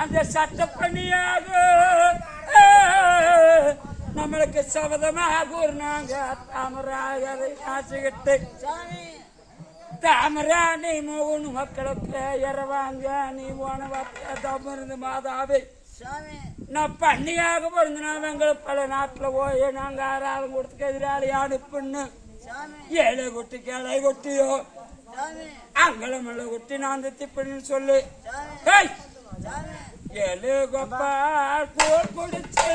அந்த சட்டப்பணியாக நம்மளுக்கு சபதமாக ஒரு நாங்க தாமராக ஆசைகிட்டு தாமரா நீ மூணு மக்களுக்கு இரவாங்க நீ போன வார்த்தை மாதாவே நான் பண்ணியாக பிறந்தனா எங்களுக்கு பல நாட்டில் போய் நாங்க ஆறாலும் கொடுத்துக்க எதிராளி அனுப்புன்னு ஏழை கொட்டி கேளை கொட்டியோ அங்கலமல்ல கொட்டி நான் திப்பன்னு சொல்லு ஏழு கொப்பா போல் கொடுத்து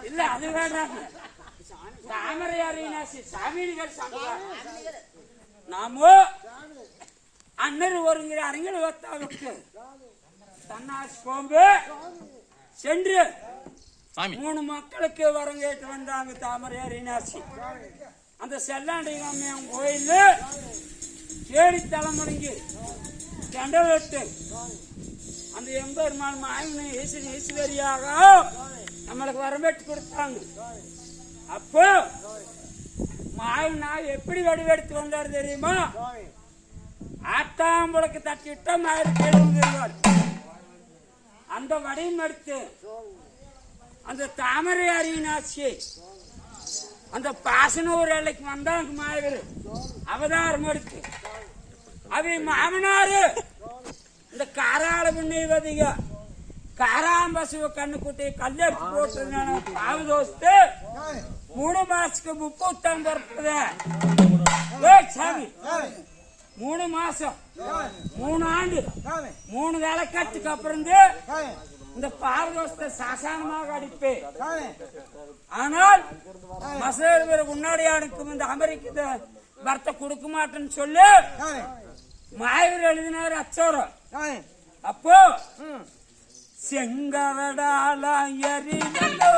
இல்ல அது வேண்டாம் தாமரையாரினாசி சாமிகள் நாமோ அண்ணர் ஒருங்கிற அரங்கில் ஒத்தாவுக்கு தன்னாசி கோம்பு சென்று 3 மக்களுக்கு வரம் கேட்டு வந்தாங்க தாமரையாரினாசி அந்த செல்லாண்டி அம்மையான் கோயில் கேடி தலைமுறைங்கி கண்டவெட்டு அந்த எம்பெருமான் மாயனை ஈஸ்வரியாக நம்மளுக்கு வரம்பெட்டு கொடுத்தாங்க. அப்போ மாயனா எப்படி வடிவெடுத்து வந்தார் தெரியுமா? ஆத்தாம்பளுக்கு தட்டிட்ட மாயிருவார். அந்த வடிவம் எடுத்து அந்த தாமரை அரியனாட்சி அந்த பாசனூர் எல்லைக்கு வந்தாங்க மாயவர் அவதாரம் எடுத்து அவை மாமனாரு இந்த காராள புண்ணியவதிக காராம்பசுவ கண்ணு குட்டி கல்லெடுத்து போட்டு பாவு தோஸ்து 3 மாசத்துக்கு 30 இருப்பது சாமி 3 மாசம் 3 ஆண்டு 3 வேலை கட்டுக்கு அப்புறம் இந்த பாவதோஸ்த சாசனமாக அடிப்பேன். ஆனால் மசேல் முன்னாடியானுக்கும் இந்த அமெரிக்க பர்த்த கொடுக்க மாட்டேன்னு சொல்லி மாயவர் எழுதினார் அச்சோரம். அப்போ செங்கரடால எரிதலோ